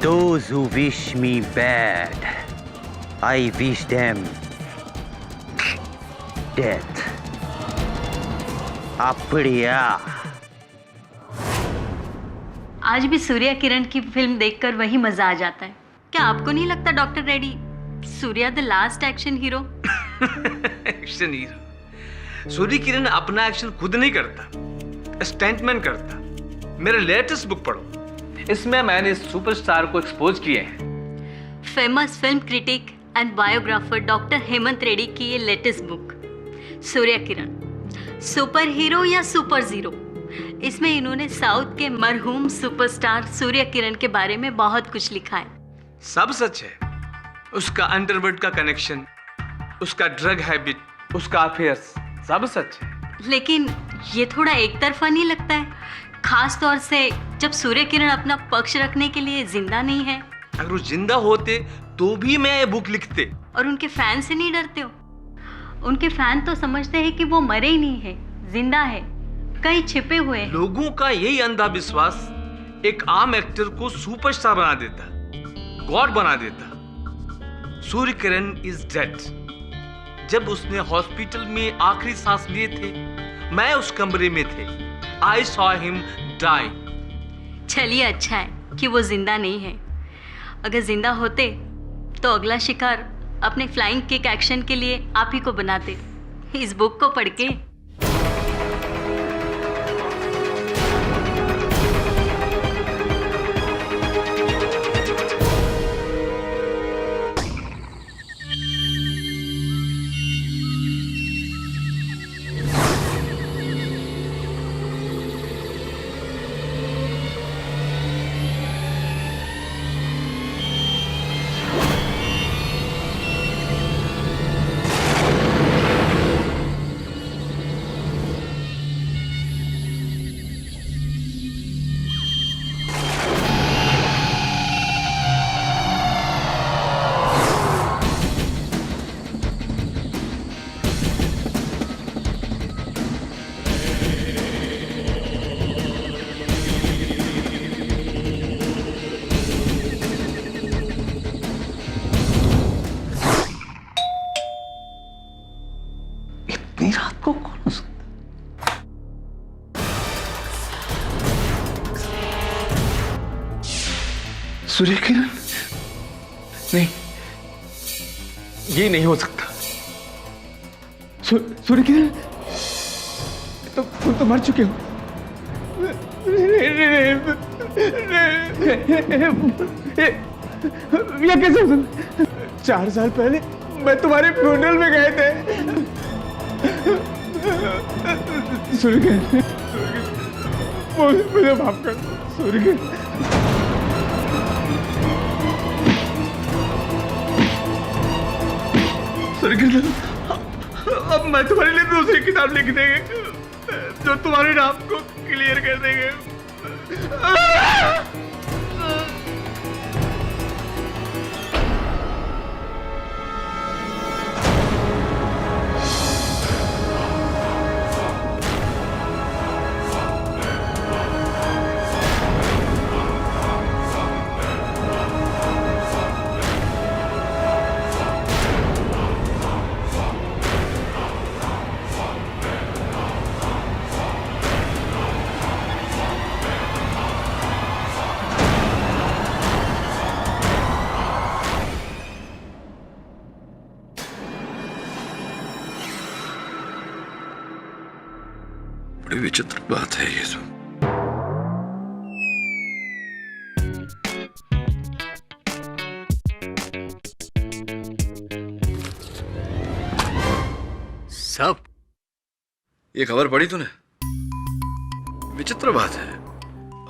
Those who wish me bad, I wish them death. Apriya. आज भी सूर्या किरण की film देखकर वही मजा आ जाता है। क्या आपको नहीं लगता doctor Reddy, Surya the last action hero? Action hero? Surya Kiran अपना एक्शन खुद नहीं करता, स्टंटमैन करता। मेरा लेटेस्ट बुक पढ़ो, इसमें मैंने सुपरस्टार को एक्सपोज किए हैं। Famous film critic and biographer doctor Hemant Reddy की ये लेटेस्ट बुक सूर्या किरण, सुपर हीरो या सुपर जीरो। इसमें इन्होंने साउथ के मरहूम सुपरस्टार सूर्या किरण के बारे में बहुत कुछ लिखा है। सब सच है। उसका अंडरवर्ल्ड का कनेक्शन, उसका ड्रग हैबिट, उसका अफेयर्स, सब सच है। लेकिन ये थोड़ा एक तरफा नहीं लगता है, खास तौर से जब सूर्य किरण अपना पक्ष रखने के लिए जिंदा नहीं है। अगर वो जिंदा होते तो भी मैं ये बुक लिखते। और उनके फैन से नहीं डरते हो? उनके फैन तो समझते हैं कि वो मरे ही नहीं है, जिंदा है, कहीं छिपे हुए हैं। लोगों का यही अंधा विश्वास एक आम एक्टर को सुपरस्टार बना देता, गॉड बना देता। Surya Kiran is dead. जब उसने हॉस्पिटल में आखिरी सांस लिए थे, मैं उस कमरे में थे। I saw him die. चलिए, अच्छा है कि वो जिंदा नहीं है। अगर जिंदा होते तो अगला शिकार अपने फ्लाइंग किक एक्शन के लिए आप ही को बनाते। इस बुक को पढ़ के। इतनी रात को कौन हो सकता? सूर्य किरण? नहीं, ये नहीं हो सकता। सूर्य किरण तुम तो मर चुके हो। ये कैसे हो सकता? 4 साल पहले मैं तुम्हारे फ्यूनरल में गए थे। सूर्य किरण, मुझे माफ कर। सूर्य किरण, सूर्य किरण, अब मैं तुम्हारे लिए दूसरी किताब लिख देंगे जो तुम्हारे नाम को क्लियर कर देंगे। बड़ी विचित्र बात है ये तो। सब ये खबर पढ़ी तूने? विचित्र बात है,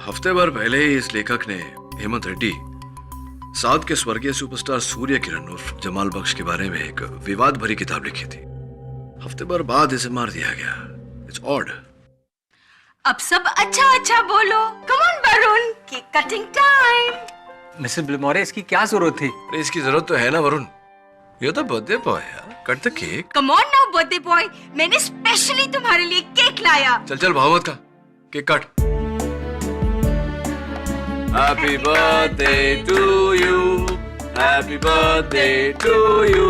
हफ्ते भर पहले ही इस लेखक ने हेमंत रेड्डी साउथ के स्वर्गीय सुपरस्टार सूर्य किरण उर्फ जमाल बख्श के बारे में एक विवाद भरी किताब लिखी थी। हफ्ते भर बाद इसे मार दिया गया। It's odd. अब सब अच्छा अच्छा बोलो। Come on Varun, cake cutting time. Mrs Blamore, इसकी क्या जरूरत थी? अरे इसकी जरूरत तो है ना वरुण, ये तो बर्थडे बॉय है, cut the cake. Come on now birthday boy, मैंने स्पेशली तुम्हारे लिए केक लाया। चल चल भाव मत खा, केक काट। Happy birthday to you. Happy birthday to you.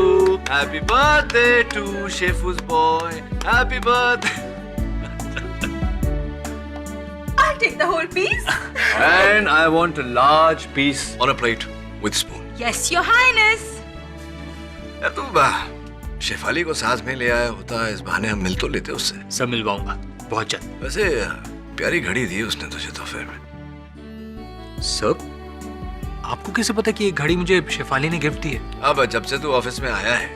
Happy birthday to Shefu's boy. Happy birthday. I'll take the whole piece. And I want a large piece on a plate with spoon. Yes, Your Highness. यार तू शेफाली को साथ में ले आया होता, इस बहाने हम मिल तो लेते उससे। सब मिलवाऊंगा बहुत जल्द। वैसे प्यारी घड़ी दी उसने तुझे तोहफे में। सब आपको कैसे पता कि ये घड़ी मुझे शेफाली ने गिफ्ट दी है? अब जब से तू ऑफिस में आया है,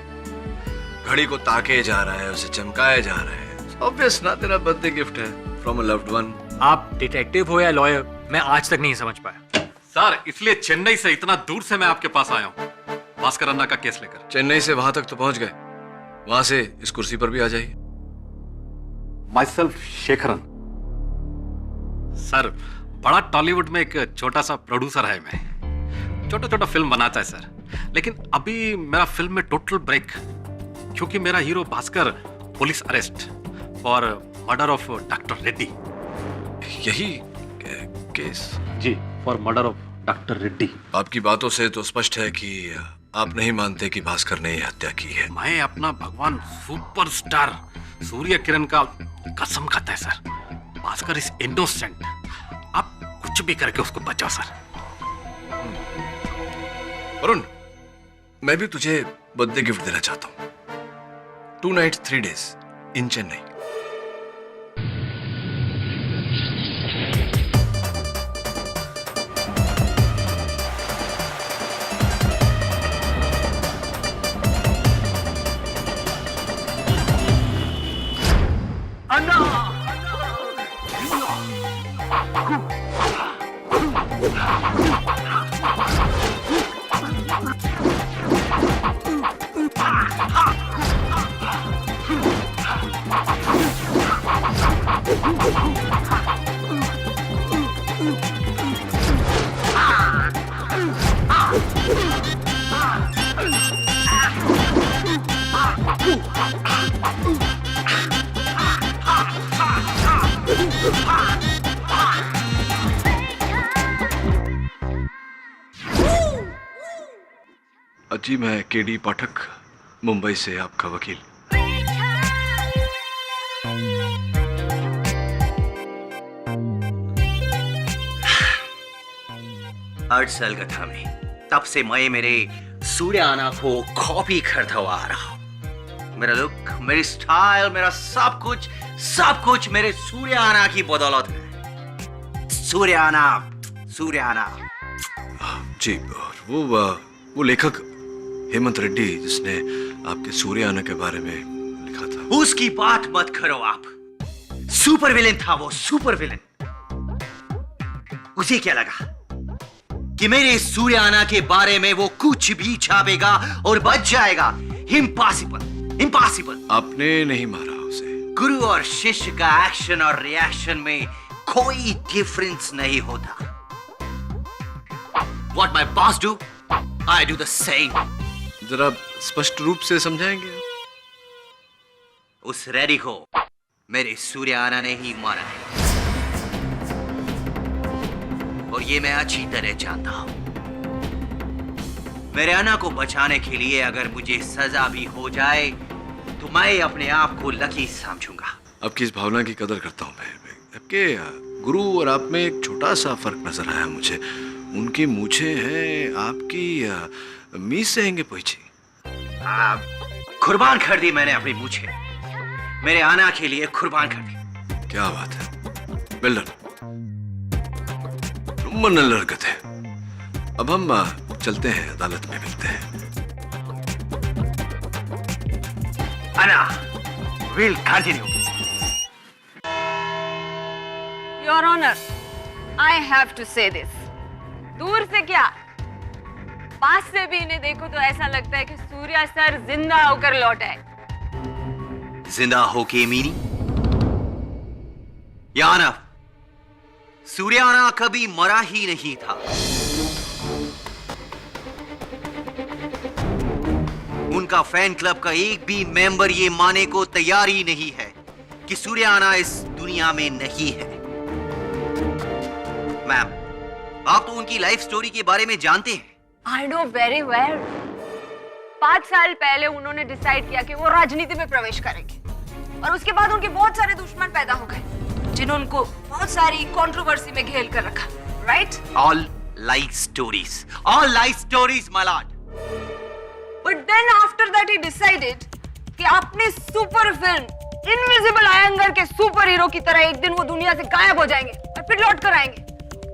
घड़ी को ताके जा रहा है, उसे चमकाए जा रहा है। ऑब्वियस ना, तेरा बर्थडे गिफ्ट है फ्रॉम अ लव्ड वन। आप डिटेक्टिव हो या लॉयर, मैं आज तक नहीं समझ पाया। सर, इसलिए चेन्नई से इतना दूर से मैं आपके पास आया हूँ, भास्कर अन्ना का केस लेकर। चेन्नई से वहां तक तो पहुंच गए, वहां से इस कुर्सी पर भी आ जाइए। My self Shekharan. सर, बड़ा टॉलीवुड में एक छोटा सा प्रोड्यूसर है मैं, छोटा छोटा फिल्म बनाता है सर। लेकिन अभी मेरा फिल्म में टोटल ब्रेक, क्योंकि मेरा hero Bhaskar police arrest for murder of doctor Reddy. यही केस? जी, for murder of doctor Reddy. आपकी बातों से तो स्पष्ट है कि आप नहीं मानते कि भास्कर ने यह हत्या की है। मैं अपना भगवान सुपरस्टार सूर्य किरण का कसम खाता है सर, भास्कर इज इनोसेंट। आप कुछ भी करके उसको बचाओ सर। वरुण, मैं भी तुझे बर्थडे गिफ्ट देना चाहता हूँ। 2 nights 3 days इन चेन्नई। जी, मैं केडी पाठक, मुंबई से आपका वकील। 8 साल का था मैं, तब से मैं मेरे सूर्याना को कॉपी करता हुआ आ रहा हूं। मेरा लुक, मेरी स्टाइल, मेरा सब कुछ मेरे सूर्याना की बदौलत है। सूर्याना। जी, और वो लेखक हेमंत रेड्डी जिसने आपके सूर्याना के बारे में लिखा था। उसकी बात मत करो आप। सुपर विलेन था वो, सुपर विलेन। उसे क्या लगा कि मेरे सूर्याना के बारे में वो कुछ भी छापेगा और बच जाएगा? इम्पॉसिबल। आपने नहीं मारा उसे। गुरु और शिष्य का एक्शन और रिएक्शन में कोई डिफरेंस नहीं होता। What my boss do, I do the same. जरा स्पष्ट रूप से समझाएंगे? उस रेडी को मेरे सूर्याना ने ही मारा है, और ये मैं अच्छी तरह जानता हूं। मेरे अन्ना को बचाने के लिए अगर मुझे सजा भी हो जाए तो मैं अपने आप को लकी समझूंगा। आपकी इस भावना की कदर करता हूं मैं। आपके गुरु और आप में एक छोटा सा फर्क नजर आया मुझे। उनकी मूछें हैं, आपकी मीसे हैंगे पोइची। कुर्बान कर दी मैंने अपनी मूछें, मेरे अन्ना के लिए कुर्बान कर दी। क्या बात है, वेल डन। मन लड़कत है। अब हम चलते हैं, अदालत में मिलते हैं। अन्ना, we'll continue. Your Honor, I have to say this. दूर से क्या, पास से भी इन्हें देखो तो ऐसा लगता है कि सूर्या सर जिंदा होकर लौटा है। जिंदा होके मीनी? याना, सूर्याना कभी मरा ही नहीं था। उनका फैन क्लब का एक भी मेंबर ये मानने को तैयार ही नहीं है कि सूर्याना इस दुनिया में नहीं है। मैम, आप तो उनकी लाइफ स्टोरी के बारे में जानते हैं। I know very well. 5 साल पहले उन्होंने डिसाइड किया कि वो राजनीति में प्रवेश करेंगे और उसके बाद उनके बहुत सारे दुश्मन पैदा हो गए जिन्होंने उनको बहुत सारी कंट्रोवर्सी में घेर कर रखा, right? All lie stories, my lord. But then after that he decided कि अपनी सुपर फिल्म इनविजिबल आयंगर के सुपर हीरो की तरह एक दिन वो दुनिया से गायब हो जाएंगे और फिर लौट कर आएंगे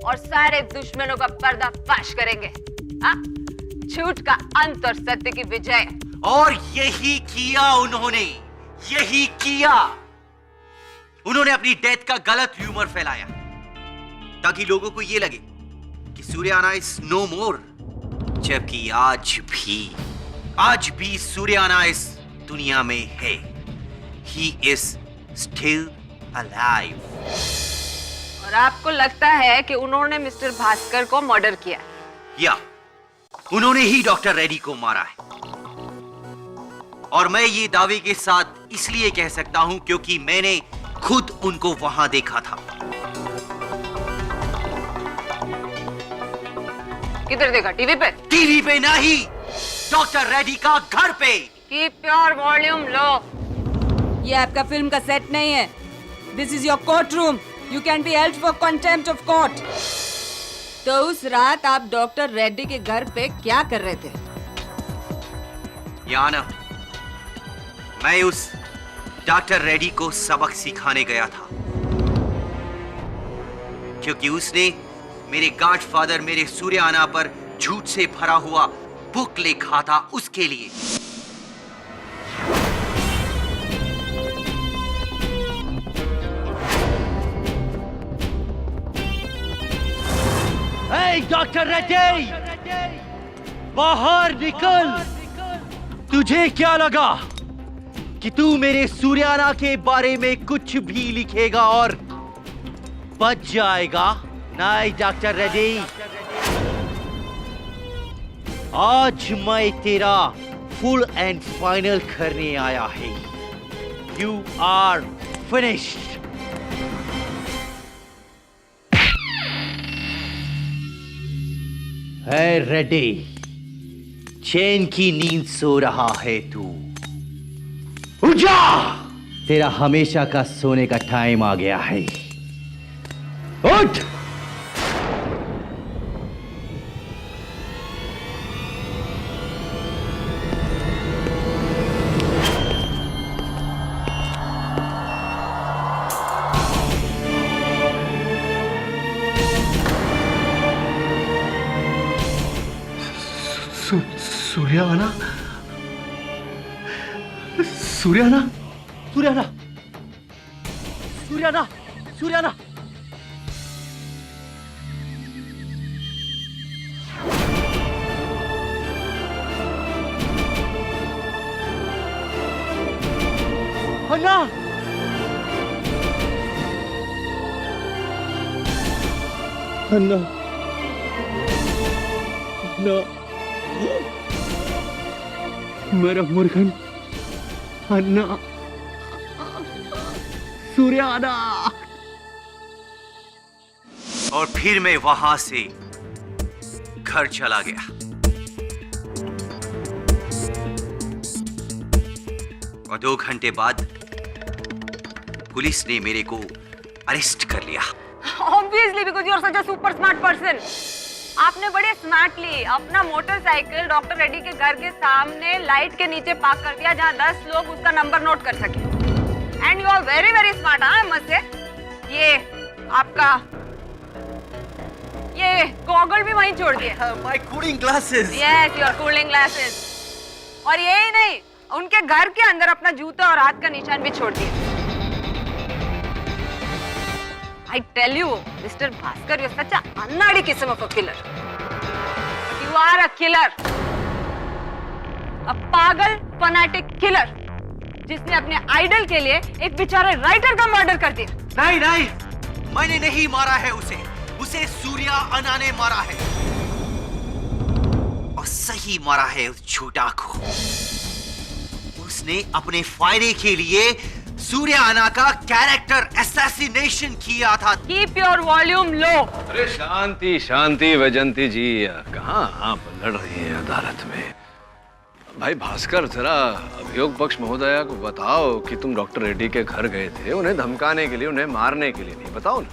और सारे दुश्मनों का पर्दाफाश करेंगे। हाँ? झूठ का अंत और सत्य की विजय। और यही किया उन्होंने, यही किया। उन्होंने अपनी डेथ का गलत ह्यूमर फैलाया ताकि लोगों को ये लगे कि सूर्याना इज नो मोर, जबकि आज भी सूर्याना इस दुनिया में है। He is still alive. और आपको लगता है कि उन्होंने मिस्टर भास्कर को मर्डर किया? या उन्होंने ही डॉक्टर रेड्डी को मारा है। और मैं ये दावे के साथ इसलिए कह सकता हूं क्योंकि मैंने खुद उनको वहां देखा था। किधर देखा? टीवी पे? टीवी पे नहीं, डॉक्टर रेड्डी का घर पे। Keep your volume low. ये आपका फिल्म का सेट नहीं है। This is your court room. You can be held for contempt of court. तो उस रात आप डॉक्टर रेड्डी के घर पे क्या कर रहे थे? याना, मैं उस डॉक्टर रेड्डी को सबक सिखाने गया था क्योंकि उसने मेरे गॉडफादर मेरे सूर्याना पर झूठ से भरा हुआ बुक लिखा था उसके लिए। डॉक्टर रेड्डी, बाहर निकल। तुझे क्या लगा कि तू मेरे सूर्याना के बारे में कुछ भी लिखेगा और बच जाएगा? नहीं डॉक्टर रेड्डी, आज मैं तेरा फुल एंड फाइनल करने आया है। You are finished. है रेड्डी, चैन की नींद सो रहा है तू। उठ जा, तेरा हमेशा का सोने का टाइम आ गया है। उठ। सूर्याना, सूर्याना, सूर्याना, सूर्याना, सूर्याना। अन्ना, अन्ना, अन्ना, मेरा मुर्गन, अन्ना, सूर्याना। और फिर मैं वहां से घर चला गया। और 2 घंटे बाद पुलिस ने मेरे को अरेस्ट कर लिया। Obviously, because you are such a super smart person. आपने बड़े स्मार्टली अपना मोटरसाइकिल डॉक्टर रेड्डी के घर के सामने लाइट के नीचे पार्क कर दिया जहां 10 लोग उसका नंबर नोट कर सके। And you are very very smart. हाँ, मत से ये आपका ये गॉगल भी वहीं छोड़ दिए। My cooling glasses. Yes, your cooling glasses. और यही नहीं, उनके घर के अंदर अपना जूता और हाथ का निशान भी छोड़ दिए। I tell you, Mr. Bhaskar, you're such a unnadi kism of a killer. But you are a killer. A पागल फनाटिक किलर जिसने अपने आइडल के लिए एक बेचारे राइटर का मर्डर कर दिया। नहीं नहीं, मैंने नहीं मारा है उसे। उसे सूर्या अन्ना ने मारा है और सही मारा है उस झूठा को। उसने अपने फायदे के लिए सूर्याना का कैरेक्टर असैसिनेशन किया था। Keep your volume low. अरे शांति शांति वैजंती जी, कहाँ आप लड़ रही हैं अदालत में? भाई भास्कर, जरा अभियोग पक्ष महोदया को बताओ कि तुम डॉक्टर रेड्डी के घर गए थे उन्हें धमकाने के लिए, उन्हें मारने के लिए नहीं, बताओ ना।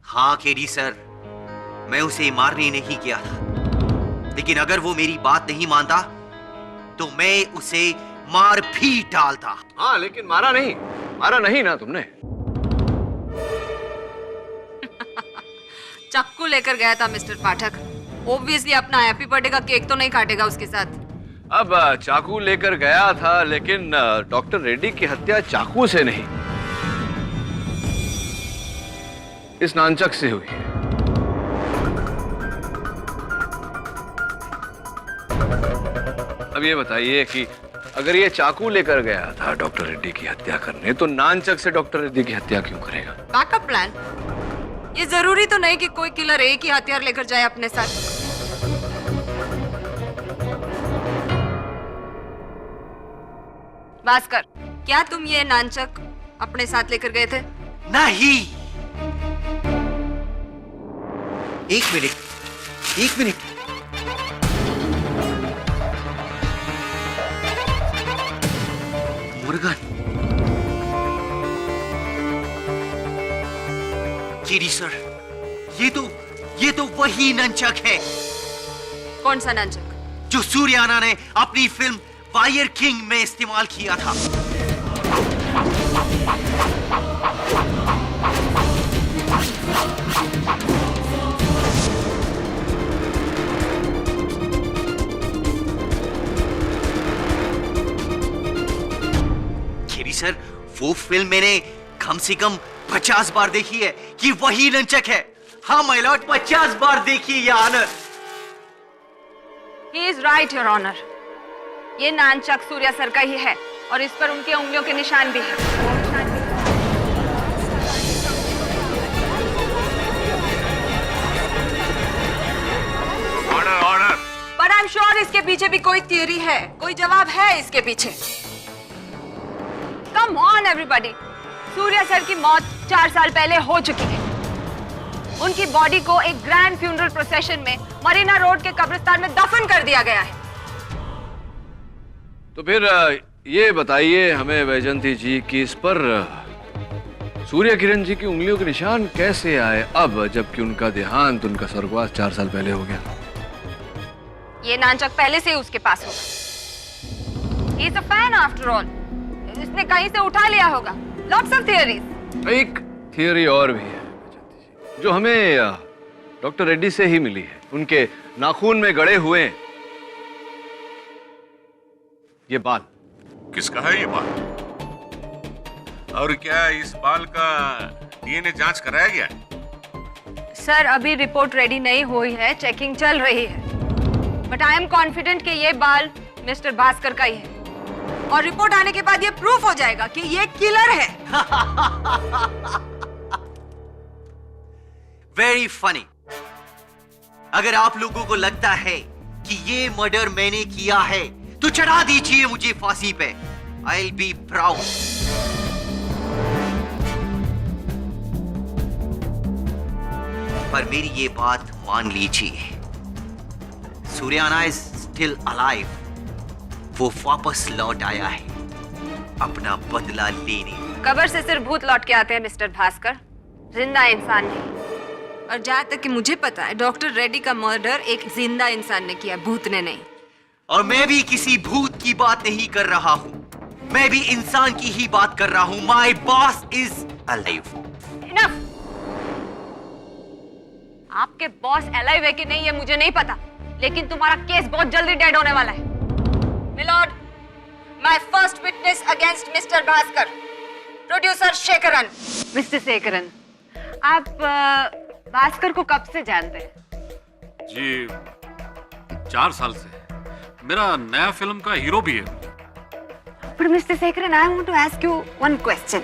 हाँ केडी सर, मैं उसे मारने नहीं किया था, लेकिन अगर वो मेरी बात नहीं मानता तो मैं उसे मार भी डालता। हाँ लेकिन मारा नहीं ना तुमने। चक्कू लेकर गया था मिस्टर पाठक। ऑब्वियसली अपना हैप्पी बर्थडे का केक तो नहीं काटेगा उसके साथ। अब चाकू लेकर गया था, लेकिन डॉक्टर रेड्डी की हत्या चाकू से नहीं, इस नानचक से हुई है। अब ये बताइए कि अगर ये चाकू लेकर गया था डॉक्टर रेड्डी की हत्या करने, तो नानचक से डॉक्टर रेड्डी की हत्या क्यों करेगा? Backup plan. ये जरूरी तो नहीं कि कोई किलर एक ही हथियार लेकर जाए अपने साथ। भास्कर, क्या तुम ये नानचक अपने साथ लेकर गए थे? नहीं। एक मिनट। मुर्गन, केडी सर, ये तो वही नंचक है। कौन सा नानचक? जो सूर्याना ने अपनी फिल्म फायर किंग में इस्तेमाल किया था। सर, वो फिल्म मैंने कम से कम 50 बार देखी है कि वही नंचक है। हाँ माय लॉर्ड, 50 बार देखी है, your honour. He is right, your honour. ये नानचक सूर्या सर का ही है और इस पर उनके उंगलियों के निशान भी है। ऑर्डर। But I'm sure इसके पीछे भी कोई थियरी है, कोई जवाब है इसके पीछे। Come on everybody, Surya sir की मौत 4 साल पहले हो चुकी है। उनकी बॉडी को एक ग्रैंड फ्यूनरल प्रोसेशन में मरीना रोड के कब्रिस्तान में दफन कर दिया गया है। तो फिर ये बताइए हमें वैजंती जी कि इस पर सूर्य किरण जी की उंगलियों के निशान कैसे आए अब, जबकि उनका देहांत, उनका स्वर्गवास 4 साल पहले हो गया? ये नानचक पहले से ही उसके पास होगा। He is a fan after all। इसने कहीं से उठा लिया होगा। Lots of theories। एक थियरी और भी है जो हमें डॉक्टर रेड्डी से ही मिली है। उनके नाखून में गड़े हुए ये बाल। किसका है ये बाल? और क्या इस बाल का डीएनए जांच कराया गया? सर, अभी रिपोर्ट रेडी नहीं हुई है, चेकिंग चल रही है। बट आई एम कॉन्फिडेंट कि ये बाल मिस्टर भास्कर का ही है और रिपोर्ट आने के बाद ये प्रूफ हो जाएगा कि ये किलर है। Very funny. अगर आप लोगों को लगता है कि ये मर्डर मैंने किया है तो चढ़ा दीजिए मुझे फांसी पे। I'll be proud। पर मेरी ये बात मान लीजिए, सूर्याना इज स्टिल अलाइव। वो वापस लौट आया है अपना बदला लेने। कब्र से सिर्फ भूत लौट के आते हैं मिस्टर भास्कर, जिंदा इंसान नहीं। और जहाँ तक कि मुझे पता है, डॉक्टर रेड्डी का मर्डर एक जिंदा इंसान ने किया, भूत ने नहीं। और मैं भी किसी भूत की बात नहीं कर रहा हूँ, मैं भी इंसान की ही बात कर रहा हूँ। My boss is alive. Enough. आपके बॉस अलाइव है कि नहीं ये मुझे नहीं पता, लेकिन तुम्हारा केस बहुत जल्दी डेड होने वाला है। Milord, my first witness against mister Bhaskar, producer Shekharan. Mister Shekharan, आप भास्कर को कब से जानते हैं? जी 4 साल से। मेरा नया फिल्म का हीरो भी है। But Mr. Sekharan, I want to ask you one question.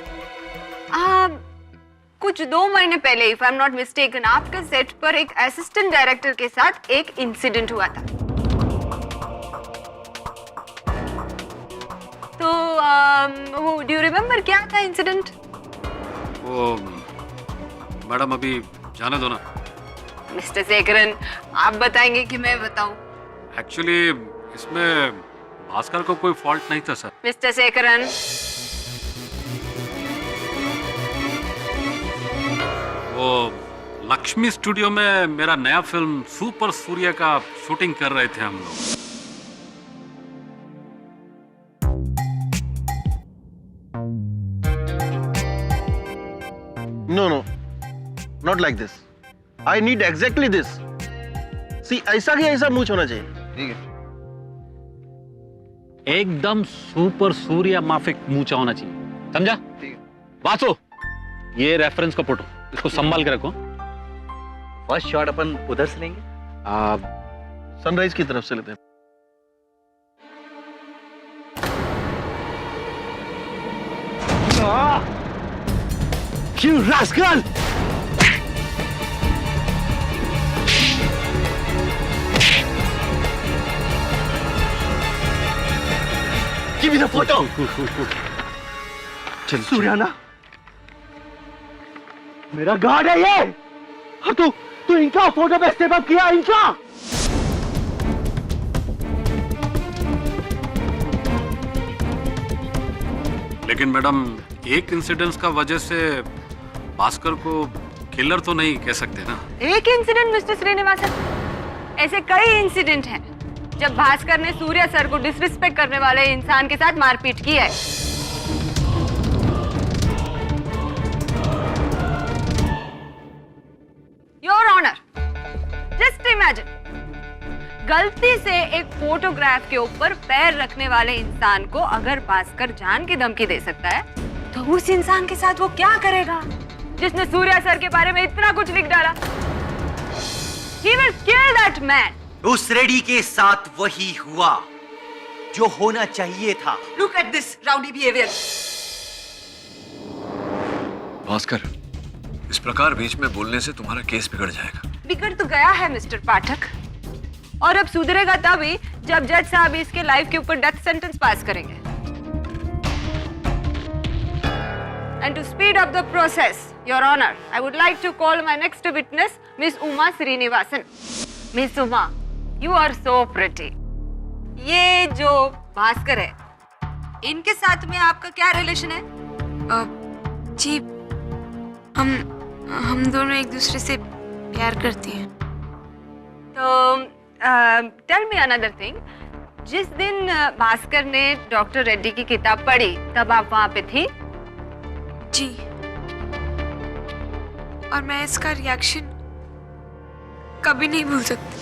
कुछ 2 महीने पहले, if I'm not mistaken, आपके सेट पर एक असिस्टेंट डायरेक्टर के साथ एक इंसिडेंट हुआ था। तो वो डू यू रिमेम्बर क्या था इंसिडेंट? वो मैडम अभी जाने दो ना। मिस्टर शेखरन, आप बताएंगे कि मैं बताऊं? एक्चुअली इसमें भास्कर को कोई फॉल्ट नहीं था सर। मिस्टर शेखरन, वो लक्ष्मी स्टूडियो में मेरा नया फिल्म सुपर सूर्य का शूटिंग कर रहे थे हम लोग। No, no, not like this. I need exactly this. See, ऐसा ही ऐसा मूछ होना चाहिए। ठीक है। एकदम सुपर सूर्य माफिक मूंछा होना चाहिए, समझा? ठीक है। वासु, ये रेफरेंस का फोटो, इसको संभाल के रखो। फर्स्ट शॉट अपन उधर से लेंगे। सनराइज की तरफ से लेते हैं। You rascal! Give me the photo. सूर्याना, मेरा गार्ड है ये। हाँ, तू इनका फोटो पे स्टेप अप किया, इनका। लेकिन मैडम, एक इंसिडेंस का वजह से भास्कर को किलर तो नहीं कह सकते ना। एक इंसिडेंट मिस्टर श्रीनिवासन, ऐसे कई इंसिडेंट हैं जब भास्कर ने सूर्या सर को डिसरिस्पेक्ट करने वाले इंसान के साथ मारपीट की है। योर ऑनर, जस्ट इमेजिन, गलती से एक फोटोग्राफ के ऊपर पैर रखने वाले इंसान को अगर भास्कर जान की धमकी दे सकता है, तो उस इंसान के साथ वो क्या करेगा जिसने सूर्या सर के बारे में इतना कुछ लिख डाला? He will kill that man. उस रेडी के साथ वही हुआ जो होना चाहिए था। Look at this rowdy behavior. Bhaskar, इस प्रकार बीच में बोलने से तुम्हारा केस बिगड़ जाएगा। बिगड़ तो गया है मिस्टर पाठक, और अब सुधरेगा तभी जब जज साहब इसके लाइफ के ऊपर डेथ सेंटेंस पास करेंगे। And to speed up the process, Your Honor, I would like to call my next witness, Miss Uma Srinivasan. Miss Uma, you are so pretty. ये जो भास्कर है, इनके साथ में आपका क्या रिलेशन है? जी, हम दोनों एक दूसरे से प्यार करती हैं। तो टेल मी अनदर थिंग, जिस दिन भास्कर ने डॉक्टर रेड्डी की किताब पढ़ी, तब आप वहां पे थी? जी, और मैं इसका रिएक्शन कभी नहीं भूल सकती।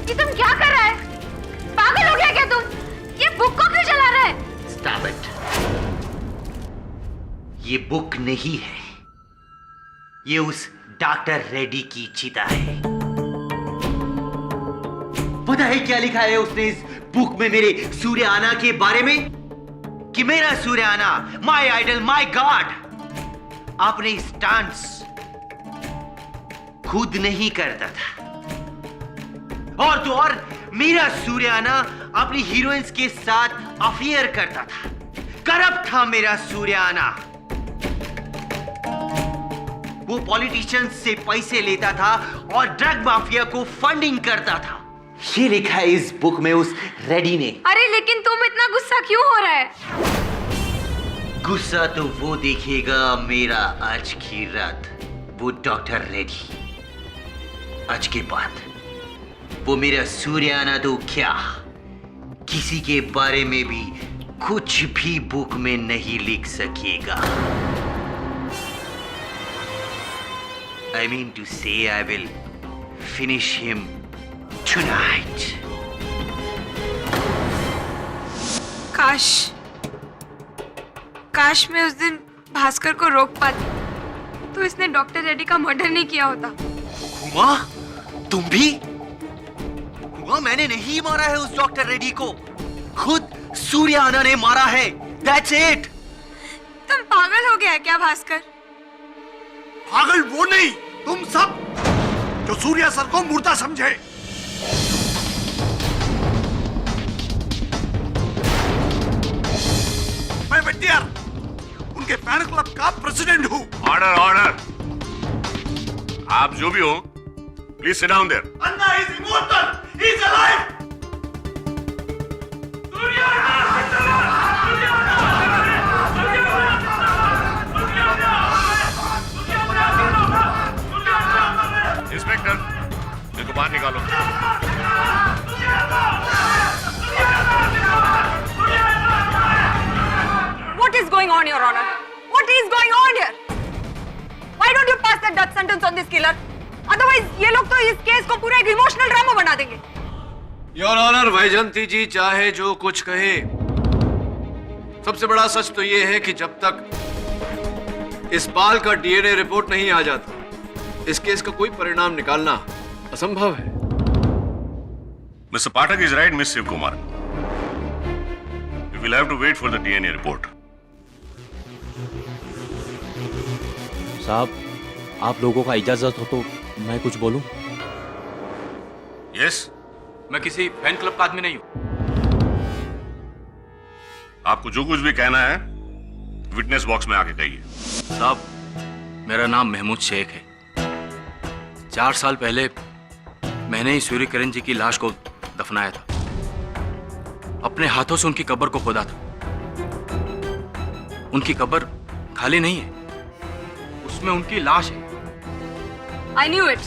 ये तुम क्या कर रहा है? पागल हो गया क्या तुम? ये बुक को क्यों जला रहा है? Stop it. ये बुक नहीं है, ये उस डॉक्टर रेड्डी की चिता है। पता है क्या लिखा है उसने इस बुक में मेरे सूर्याना के बारे में? कि मेरा सूर्याना, माय आइडल, माय गॉड, अपने स्टंट्स खुद नहीं करता था, और तो और मेरा सूर्याना अपनी हीरोइंस के साथ अफेयर करता था। करप्ट था मेरा सूर्याना। वो पॉलिटिशियंस से पैसे लेता था और ड्रग माफिया को फंडिंग करता था। ये लिखा है इस बुक में उस रेड्डी ने। अरे लेकिन तुम इतना गुस्सा क्यों हो रहा है? गुस्सा तो वो देखेगा मेरा आज की रात, वो डॉक्टर रेड्डी। आज के बाद वो मेरा सूर्याना तो क्या, किसी के बारे में भी कुछ भी बुक में नहीं लिख सकेगा। I mean to say I will finish him tonight. काश मैं उस दिन भास्कर को रोक पाती, तो इसने डॉक्टर रेड्डी का मर्डर नहीं किया होता। हुआ? तुम भी? हुआ? मैंने नहीं मारा है उस डॉक्टर रेड्डी को, खुद सूर्याना ने मारा है। That's it. तुम पागल हो गया है क्या भास्कर? पागल वो नहीं, तुम सब जो सूर्या सर को मुर्दा समझे। मैं वेट्टियार उनके फैन क्लब का प्रेसिडेंट हूँ। Order order. आप जो भी हो, please sit down there. Anna is immortal, he is alive. Inspector, इनको बाहर निकालो। What is going on, Your Honor? What is going on here? Why don't you pass the death sentence on this killer? Otherwise, ये लोग तो इस case को पूरा एक इमोशनल ड्रामा बना देंगे। योर ऑनर, वैजयंती जी चाहे जो कुछ कहे, सबसे बड़ा सच तो यह है कि जब तक इस बाल का डीएनए रिपोर्ट नहीं आ जाता, इस केस का कोई परिणाम निकालना असंभव है। Mister Pathak is right, miss Shiv Kumar. We will have to wait for the DNA report. साहब, आप लोगों का इजाजत हो तो मैं कुछ बोलूं? यस। मैं किसी फैन क्लब का आदमी नहीं हूं। आपको जो कुछ भी कहना है विटनेस बॉक्स में आके कहिए। साहब, मेरा नाम महमूद शेख है। 4 साल पहले मैंने ही सूर्य किरण जी की लाश को दफनाया था। अपने हाथों से उनकी कब्र को खोदा था। उनकी कब्र खाली नहीं है, उसमें उनकी लाश है। I knew it.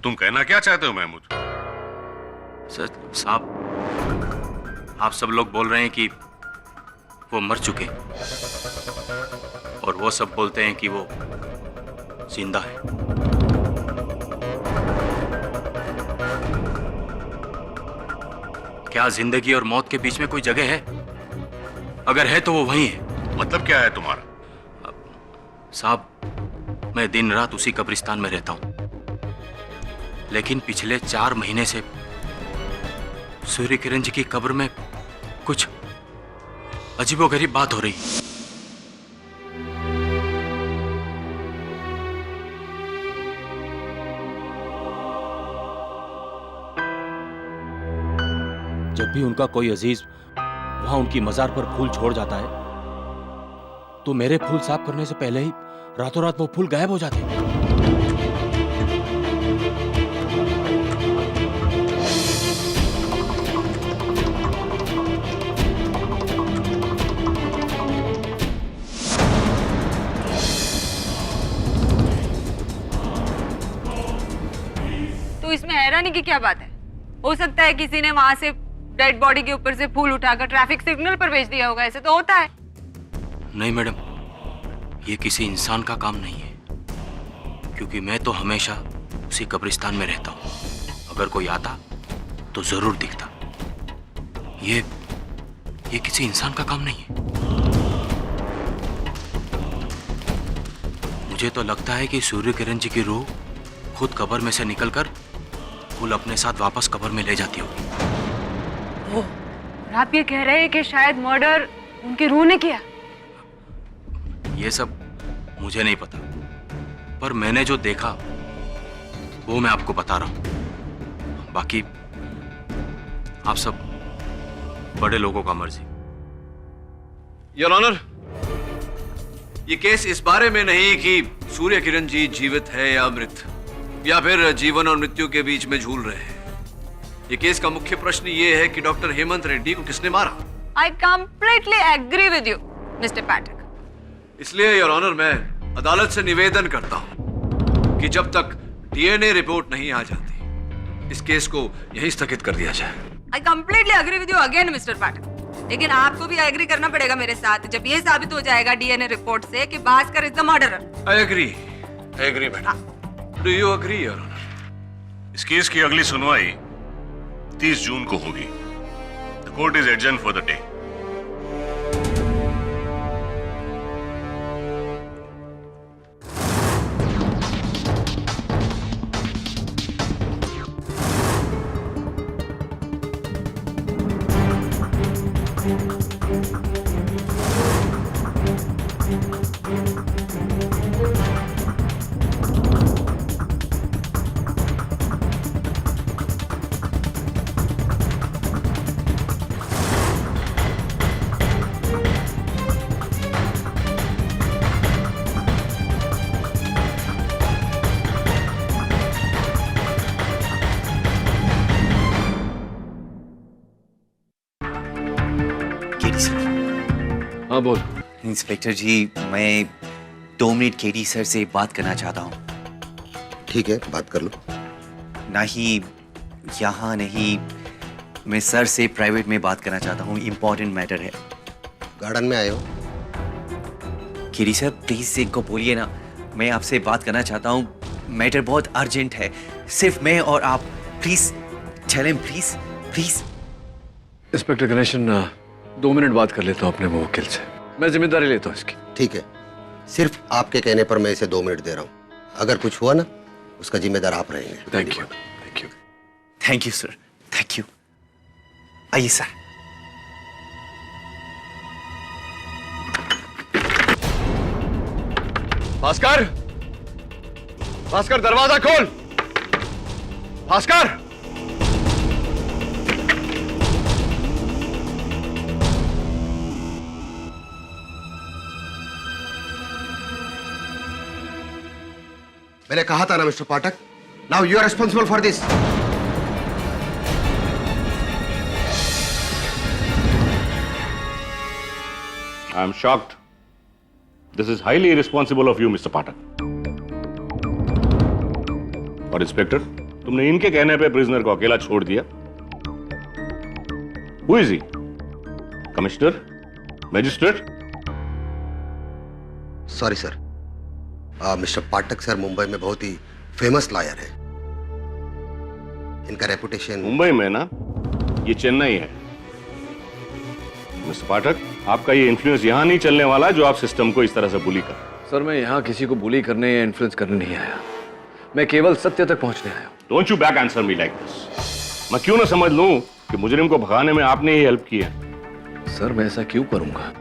तुम कहना क्या चाहते हो महमूद? सर साहब, आप सब लोग बोल रहे हैं कि वो मर चुके, और वो सब बोलते हैं कि वो जिंदा है। क्या जिंदगी और मौत के बीच में कोई जगह है? अगर है तो वो वहीं है। मतलब क्या है तुम्हारा? साहब, मैं दिन रात उसी कब्रिस्तान में रहता हूं, लेकिन पिछले 4 महीने से सूर्य किरण जी की कब्र में कुछ अजीबोगरीब बात हो रही। जब भी उनका कोई अजीज वहां उनकी मजार पर फूल छोड़ जाता है, तो मेरे फूल साफ करने से पहले ही रातों रात वो फूल गायब हो जाते हैं। तो इसमें हैरानी की क्या बात है? हो सकता है किसी ने वहां से डेड बॉडी के ऊपर से फूल उठाकर ट्रैफिक सिग्नल पर भेज दिया होगा। ऐसे तो होता है। नहीं मैडम, ये किसी इंसान का काम नहीं है, क्योंकि मैं तो हमेशा उसी कब्रिस्तान में रहता हूं। अगर कोई आता तो जरूर दिखता। ये किसी इंसान का काम नहीं है। मुझे तो लगता है कि सूर्य किरण जी की रूह खुद कब्र में से निकलकर फूल अपने साथ वापस कब्र में ले जाती होगी। और आप ये कह रहे हैं कि शायद मर्डर उनकी रूह ने किया? ये सब मुझे नहीं पता, पर मैंने जो देखा वो मैं आपको बता रहा हूं। बाकी आप सब बड़े लोगों का मर्जी। योर ऑनर, ये केस इस बारे में नहीं कि सूर्य किरण जी जीवित है या मृत, या फिर जीवन और मृत्यु के बीच में झूल रहे हैं। ये केस का मुख्य प्रश्न ये है कि डॉक्टर हेमंत रेड्डी को किसने मारा। I completely agree with you, Mr. Pathak. इसलिए योर ऑनर, मैं अदालत से निवेदन करता हूं कि जब तक डीएनए रिपोर्ट नहीं आ जाती, इस केस को यहीं स्थगित कर दिया जाए। I completely agree with you again, Mr. Pathak. लेकिन आपको भी एग्री करना पड़ेगा मेरे साथ, जब ये साबित हो जाएगा डीएनए रिपोर्ट से कि Bhaskar is the murderer. I agree madam. Do you agree your honour? इस केस की अगली सुनवाई 30 जून को होगी। The court is adjourn for the day. हाँ बोल। इंस्पेक्टर जी, मैं 2 मिनट केडी सर से बात करना चाहता हूँ। ठीक है, बात कर लो। नहीं, यहाँ नहीं, मैं सर से प्राइवेट में बात करना चाहता हूँ, इम्पोर्टेंट मैटर है। गार्डन में आए हो? केडी सर प्लीज इनको बोलिए ना, मैं आपसे बात करना चाहता हूँ, मैटर बहुत अर्जेंट है, सिर्फ मैं और आप। Please tell him, please please. Inspector Ganeshan, 2 minute बात कर लेता हूँ अपने वकील से, मैं जिम्मेदारी लेता हूँ इसकी। ठीक है, सिर्फ आपके कहने पर मैं इसे 2 मिनट दे रहा हूँ। अगर कुछ हुआ ना, उसका जिम्मेदार आप रहेंगे। Thank you, thank you. Thank you sir, thank you. आइए सर। भास्कर, भास्कर दरवाजा खोल। भास्कर, मैंने कहा था ना mister Pathak, now you are responsible for this. I am shocked. This is highly irresponsible of you, Mr. Pathak. और इंस्पेक्टर, तुमने इनके कहने पे प्रिजनर को अकेला छोड़ दिया। Who is he? Commissioner? Magistrate? Sorry sir, mister Pathak sir Mumbai में बहुत ही फेमस लॉयर है। इनका रेपुटेशन मुंबई में ना, ये चेन्नई है। मिस्टर पाठक, आपका ये इन्फ्लुएंस यहां नहीं चलने वाला जो आप सिस्टम को इस तरह से बुली कर। सर मैं यहाँ किसी को बुली करने या इन्फ्लुएंस करने नहीं आया, मैं केवल सत्य तक पहुंचने आया हूँ। Don't you back answer me like this. मैं क्यों ना समझ लूं कि मुजरिम को भगाने में आपने ही हेल्प की है। सर मैं ऐसा क्यों करूंगा?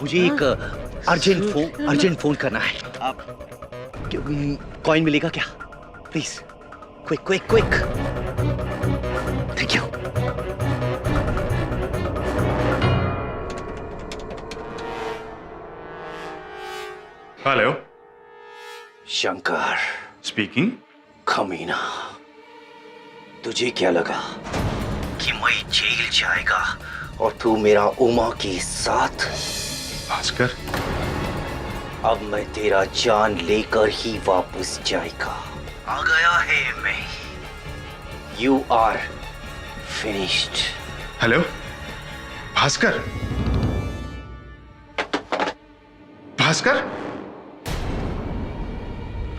मुझे एक अर्जेंट फोन करना है। आप कॉइन मिलेगा क्या? Please quick quick quick. Thank you. Hello, Shankar speaking. कमीना, तुझे क्या लगा कि मैं जेल जाएगा और तू मेरा उमा के साथ? भास्कर, अब मैं तेरा जान लेकर ही वापस जाएगा। आ गया है मैं। You are finished. Hello Bhaskar, Bhaskar.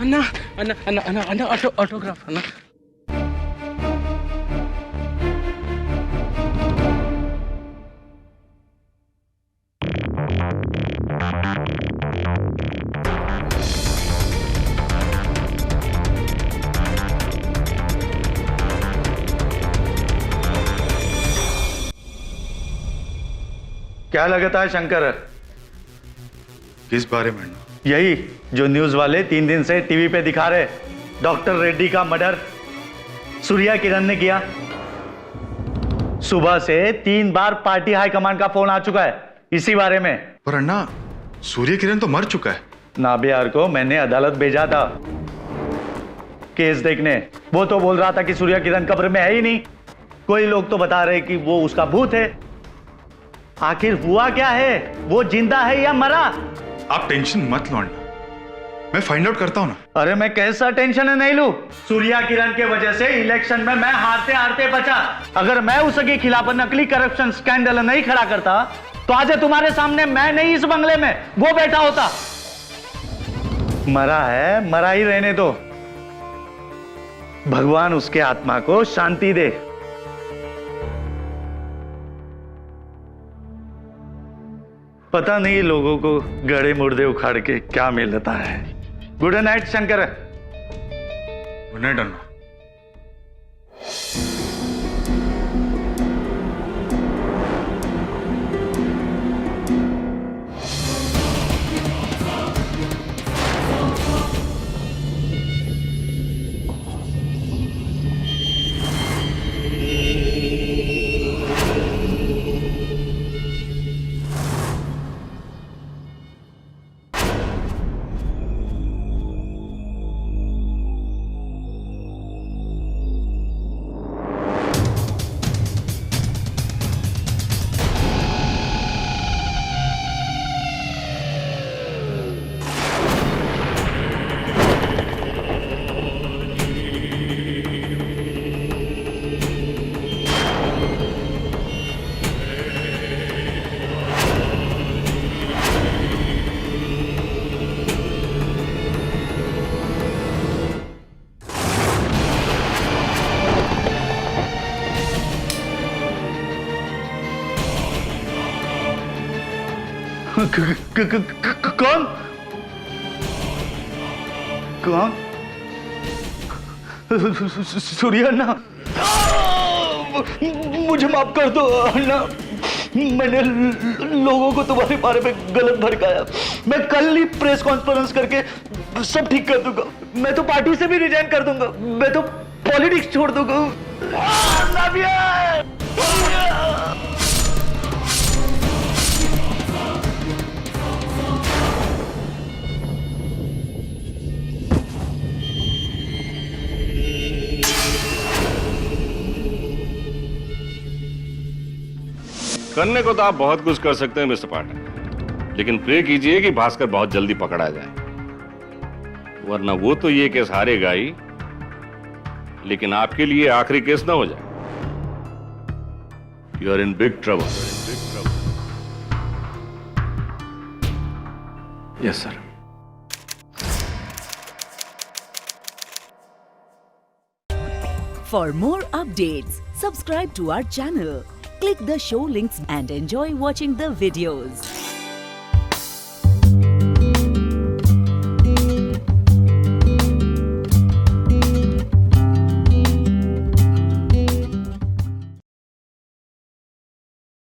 Anna Anna Anna Anna Anna autograph Anna. क्या लगता है शंकर? किस बारे में? यही जो न्यूज वाले 3 दिन से टीवी पे दिखा रहे, डॉक्टर रेड्डी का मर्डर सूर्या किरण ने किया। सुबह से 3 बार पार्टी हाईकमान का फोन आ चुका है इसी बारे में। पर अन्ना, सूर्य किरण तो मर चुका है। नाबियार को मैंने अदालत भेजा था केस देखने। वो तो बोल रहा था कि सूर्या किरण कब्र में है ही नहीं। कोई लोग तो बता रहे कि वो उसका भूत है। आखिर हुआ क्या है? वो जिंदा है या मरा? आप टेंशन मत लो अन्ना, मैं फाइंड आउट करता हूं ना। अरे मैं कैसा टेंशन है नहीं लूं? सूर्या किरण के वजह से इलेक्शन में मैं हारते हारते बचा। अगर मैं उसके खिलाफ नकली करप्शन स्कैंडल नहीं खड़ा करता तो आज तुम्हारे सामने मैं नहीं इस बंगले में, वो बैठा होता। मरा है, मरा ही रहने दो। भगवान उसके आत्मा को शांति दे। पता नहीं लोगों को गड़े मुर्दे उखाड़ के क्या मिलता है। Good night Shankar. Good night Anna. कौन कौन? सूर्या अन्ना, मुझे माफ कर दो अन्ना, मैंने लोगों को तुम्हारे बारे में गलत भड़काया। मैं कल ही प्रेस कॉन्फ्रेंस करके सब ठीक कर दूंगा। मैं तो पार्टी से भी रिजाइन कर दूंगा। मैं तो पॉलिटिक्स छोड़ दूंगा। Love you. करने को तो आप बहुत कुछ कर सकते हैं मिस्टर पाठक, लेकिन प्रे कीजिए कि भास्कर बहुत जल्दी पकड़ा जाए, वरना वो तो ये केस हारेगा ही, लेकिन आपके लिए आखिरी केस ना हो जाए। You are in big trouble. Yes sir. For more updates, subscribe to our channel, click the show links and enjoy watching the videos.